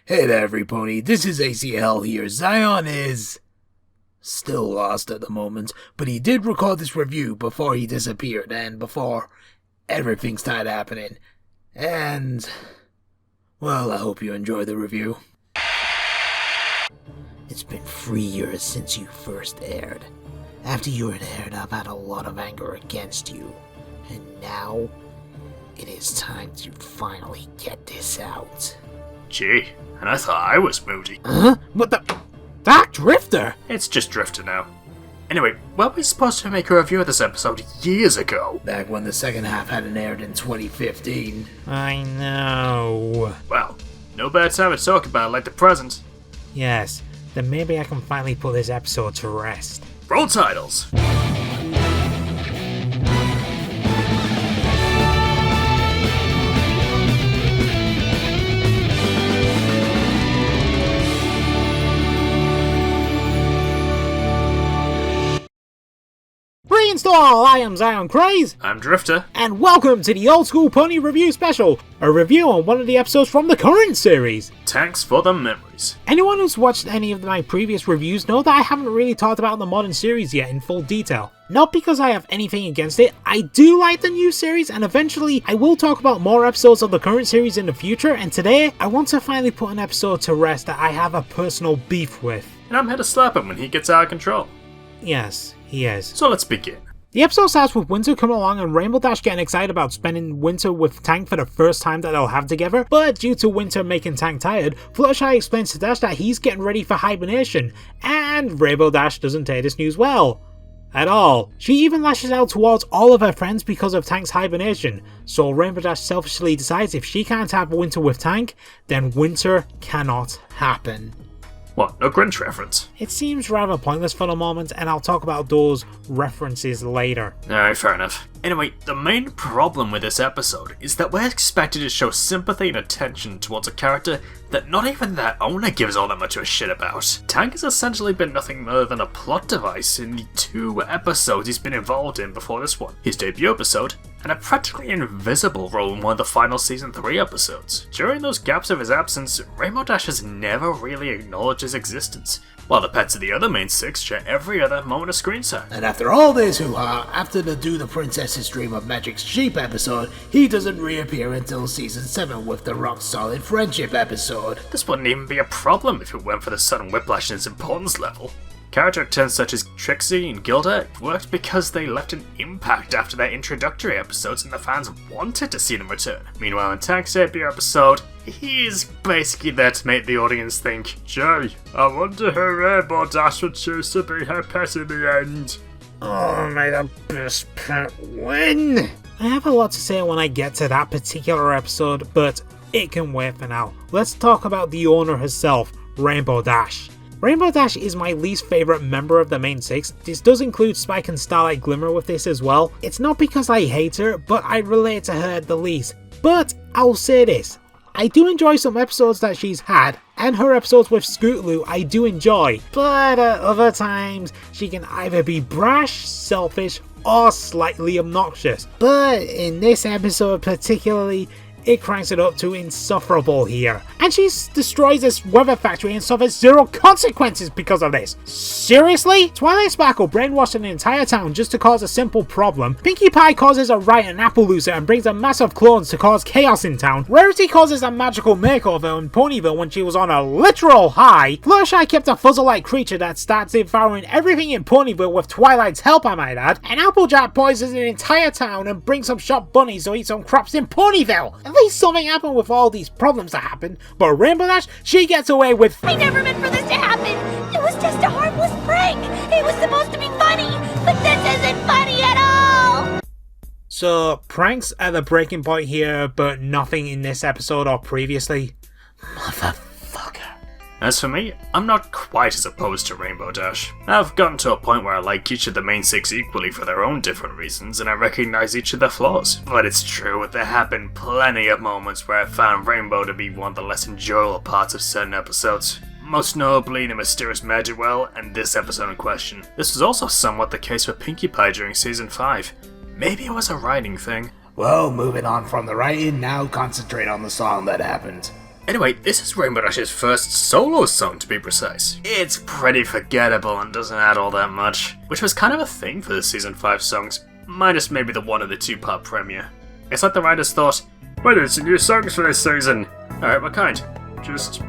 Hey there, everybody, this is ACL here. Zion is still lost at the moment, but he did record this review before he disappeared and before everything started happening. And, well, I hope you enjoy the review. It's been 3 years since you first aired. After you had aired, I've had a lot of anger against you. And now, it is time to finally get this out. Gee, and I thought I was moody. Huh? What the... That Drifter? It's just Drifter now. Anyway, were we supposed to make a review of this episode years ago? Back when the second half hadn't aired in 2015. I know. Well, no better time to talk about it like the present. Yes, then maybe I can finally put this episode to rest. Roll titles! Reinstall! I am Zion Kraze, I'm Drifter. and welcome to the Old School Pony Review Special, a review on one of the episodes from the current series. Thanks for the memories. Anyone who's watched any of my previous reviews know that I haven't really talked about the modern series yet in full detail. Not because I have anything against it, I do like the new series, and eventually I will talk about more episodes of the current series in the future, and today I want to finally put an episode to rest that I have a personal beef with. And I'm here to slap him when he gets out of control. Yes, he is. So let's begin. The episode starts with Winter coming along and Rainbow Dash getting excited about spending Winter with Tank for the first time that they'll have together, but due to Winter making Tank tired, Fluttershy explains to Dash that he's getting ready for hibernation, and Rainbow Dash doesn't take this news well. At all. She even lashes out towards all of her friends because of Tank's hibernation, so Rainbow Dash selfishly decides if she can't have Winter with Tank, then Winter cannot happen. What, no Grinch reference? It seems rather pointless for the moment, and I'll talk about those references later. Alright, fair enough. Anyway, the main problem with this episode is that we're expected to show sympathy and attention towards a character that not even their owner gives all that much of a shit about. Tank has essentially been nothing more than a plot device in the 2 episodes he's been involved in before this one. His debut episode, and a practically invisible role in one of the final Season 3 episodes. During those gaps of his absence, Rainbow Dash has never really acknowledged his existence, while the pets of the other main 6 share every other moment of screen time. And after all this hoo-ha, after the Do the Princess's Dream of Magic's Sheep episode, he doesn't reappear until Season 7 with the rock-solid Friendship episode. This wouldn't even be a problem if it weren't for the sudden whiplash in its importance level. Character turns such as Trixie and Gilda worked because they left an impact after their introductory episodes and the fans wanted to see them return. Meanwhile, in Tank's debut episode, he's basically there to make the audience think, "Gee, I wonder who Rainbow Dash would choose to be her pet in the end." Oh, may the best pet win! I have a lot to say when I get to that particular episode, but it can wait for now. Let's talk about the owner herself, Rainbow Dash. Rainbow Dash is my least favourite member of the main 6. This does include Spike and Starlight Glimmer with this as well. It's not because I hate her, but I relate to her the least. But I'll say this, I do enjoy some episodes that she's had, and her episodes with Scootaloo I do enjoy, but at other times she can either be brash, selfish, or slightly obnoxious. But in this episode particularly, it cranks it up to insufferable here. And she destroys this weather factory and suffers 0 consequences because of this. Seriously? Twilight Sparkle brainwashed an entire town just to cause a simple problem. Pinkie Pie causes a riot in Appaloosa and brings a mass of clones to cause chaos in town. Rarity causes a magical makeover in Ponyville when she was on a literal high. Fluttershy kept a fuzzle-like creature that starts devouring everything in Ponyville with Twilight's help, I might add. And Applejack poisons an entire town and brings some shop bunnies to eat some crops in Ponyville. At least something happened with all these problems that happened, but Rainbow Dash, she gets away with— I never meant for this to happen! It was just a harmless prank! It was supposed to be funny, but this isn't funny at all! So, pranks are the breaking point here, but nothing in this episode or previously. Motherfucker. As for me, I'm not quite as opposed to Rainbow Dash. I've gotten to a point where I like each of the main 6 equally for their own different reasons, and I recognise each of their flaws. But it's true, there have been plenty of moments where I found Rainbow to be one of the less enjoyable parts of certain episodes. Most notably the Mysterious Magic Well and this episode in question. This was also somewhat the case with Pinkie Pie during Season 5. Maybe it was a writing thing. Well, moving on from the writing, now concentrate on the song that happened. Anyway, this is Rainbow Dash's first solo song, to be precise. It's pretty forgettable and doesn't add all that much, which was kind of a thing for the Season 5 songs, minus maybe the one of the two-part premiere. It's like the writers thought, why don't some new songs for this season? Alright, what kind? Just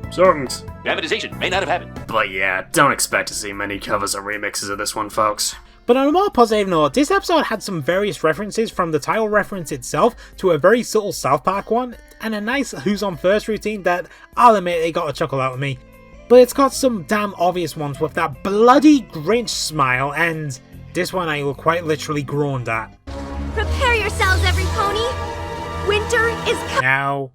songs. Dramatization may not have happened. But yeah, don't expect to see many covers or remixes of this one, folks. But on a more positive note, this episode had some various references, from the title reference itself to a very subtle South Park one, and a nice Who's On First routine that, I'll admit, they got a chuckle out of me. But it's got some damn obvious ones with that bloody Grinch smile, and this one I quite literally groaned at. Prepare yourselves, every pony. Winter is coming.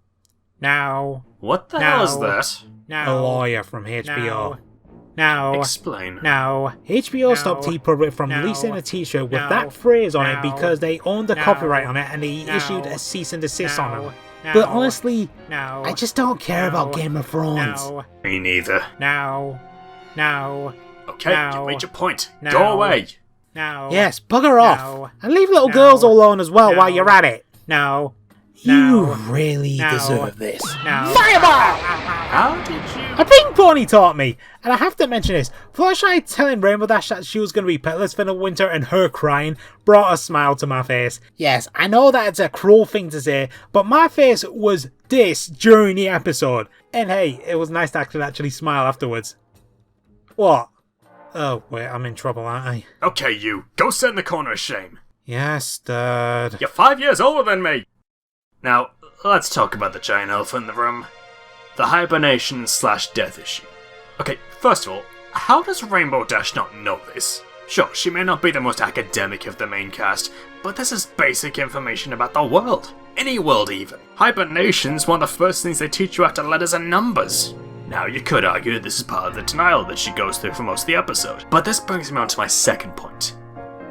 Now. What the hell is that? A lawyer from HBO. Now, Explain. HBO stopped TeePublic from releasing a t-shirt with that phrase on it because they owned the copyright on it and they issued a cease and desist on them. But honestly, I just don't care about Game of Thrones. Me neither. Now. Okay, you made your point. Go away. Yes, bugger off. And leave little girls alone as well while you're at it. You really deserve this. Fireball! How did you... A pink pony taught me! And I have to mention this, Fluttershy telling Rainbow Dash that she was going to be petless for the winter and her crying brought a smile to my face. Yes, I know that it's a cruel thing to say, but my face was this during the episode. And hey, it was nice to actually smile afterwards. What? Oh, wait, I'm in trouble, aren't I? Okay, you. Go sit in the corner of shame. Yes, Dad. You're 5 years older than me! Now, let's talk about the giant elephant in the room. The hibernation/death issue. Okay, first of all, how does Rainbow Dash not know this? Sure, she may not be the most academic of the main cast, but this is basic information about the world. Any world, even. Hibernation's one of the first things they teach you after letters and numbers. Now, you could argue that this is part of the denial that she goes through for most of the episode, but this brings me on to my second point.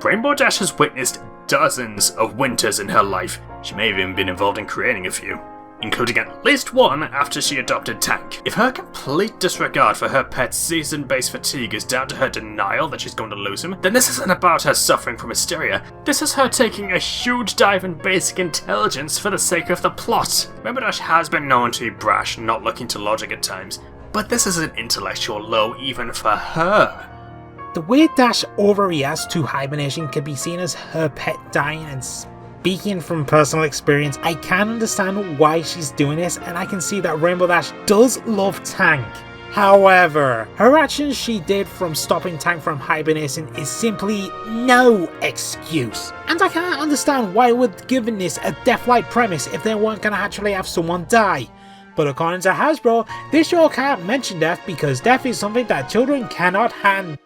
Rainbow Dash has witnessed dozens of winters in her life. She may have even been involved in creating a few, including at least one after she adopted Tank. If her complete disregard for her pet's season-based fatigue is down to her denial that she's going to lose him, then this isn't about her suffering from hysteria. This is her taking a huge dive in basic intelligence for the sake of the plot. Rainbow Dash has been known to be brash and not looking to logic at times, but this is an intellectual low even for her. The way Dash overreacts to hibernation can be seen as her pet dying, and speaking from personal experience, I can understand why she's doing this, and I can see that Rainbow Dash does love Tank. However, her actions she did from stopping Tank from hibernating is simply no excuse. And I can't understand why we're giving this a death-like premise if they weren't going to actually have someone die. But according to Hasbro, this show can't mention death because death is something that children cannot handle.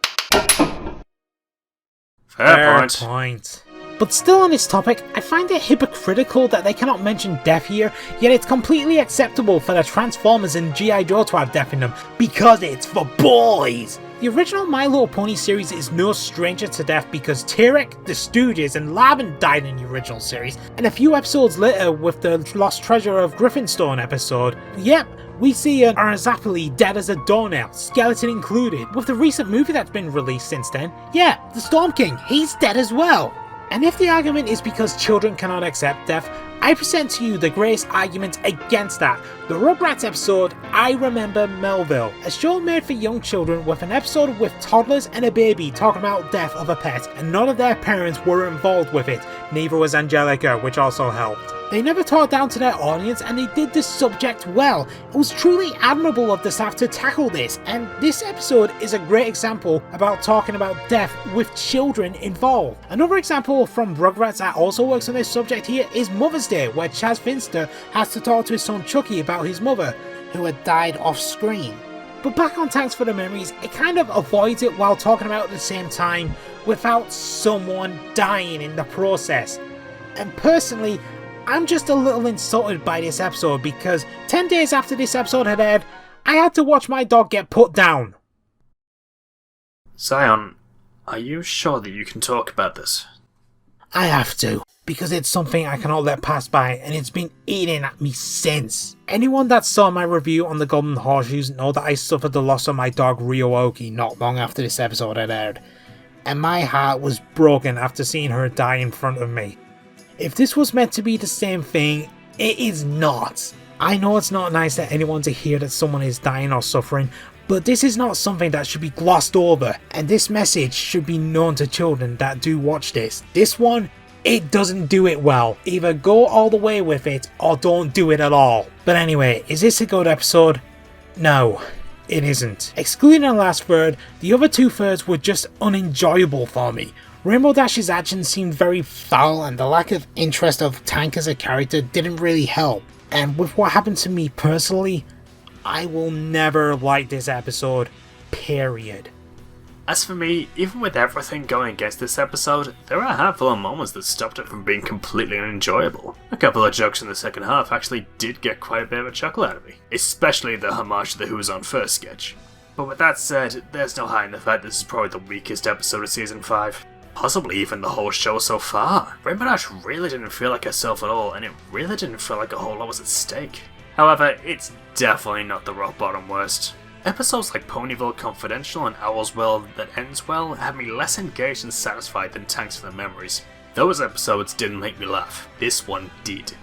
Fair point. But still on this topic, I find it hypocritical that they cannot mention death here, yet it's completely acceptable for the Transformers and G.I. Joe to have death in them, because it's for boys! The original My Little Pony series is no stranger to death because T-Rex, the Stooges, and Lavin died in the original series, and a few episodes later with the Lost Treasure of Griffinstone episode, yep, we see an Arzapali dead as a doornail, skeleton included. With the recent movie that's been released since then, yeah, the Storm King, he's dead as well. And if the argument is because children cannot accept death, I present to you the greatest argument against that. The Rugrats episode, I Remember Melville, a show made for young children with an episode with toddlers and a baby talking about death of a pet, and none of their parents were involved with it, neither was Angelica, which also helped. They never talked down to their audience and they did the subject well. It was truly admirable of the staff to tackle this, and this episode is a great example about talking about death with children involved. Another example from Rugrats that also works on this subject here is Mother's Day, where Chaz Finster has to talk to his son Chucky about his mother, who had died off screen. But back on Thanks for the Memories, it kind of avoids it while talking about it at the same time without someone dying in the process. And personally, I'm just a little insulted by this episode because 10 days after this episode had aired, I had to watch my dog get put down. Zion, are you sure that you can talk about this? I have to, because it's something I cannot let pass by, and it's been eating at me since. Anyone that saw my review on the Golden Horseshoes know that I suffered the loss of my dog Ryo-Oki not long after this episode had aired, and my heart was broken after seeing her die in front of me. If this was meant to be the same thing, it is not. I know it's not nice for anyone to hear that someone is dying or suffering, but this is not something that should be glossed over, and this message should be known to children that do watch this. This one, it doesn't do it well. Either go all the way with it, or don't do it at all. But anyway, is this a good episode? No, it isn't. Excluding the last third, the other 2/3 were just unenjoyable for me. Rainbow Dash's actions seemed very foul, and the lack of interest of Tank as a character didn't really help. And with what happened to me personally, I will never like this episode, period. As for me, even with everything going against this episode, there are a handful of moments that stopped it from being completely unenjoyable. A couple of jokes in the second half actually did get quite a bit of a chuckle out of me, especially the homage to the Who Was On First sketch. But with that said, there's no hiding the fact this is probably the weakest episode of Season 5. Possibly even the whole show so far. Rainbow Dash really didn't feel like herself at all, and it really didn't feel like a whole lot was at stake. However, it's definitely not the rock bottom worst. Episodes like Ponyville Confidential and Owl's World That Ends Well had me less engaged and satisfied than Thanks for the Memories. Those episodes didn't make me laugh. This one did.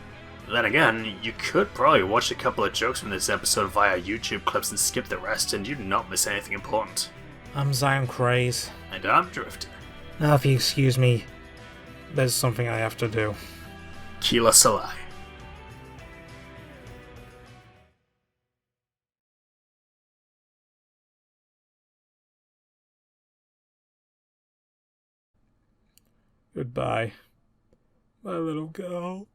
Then again, you could probably watch a couple of jokes from this episode via YouTube clips and skip the rest and you'd not miss anything important. I'm Zion Kraze. And I'm Drifter. Now if you excuse me, there's something I have to do. Keela Salai. Goodbye, my little girl.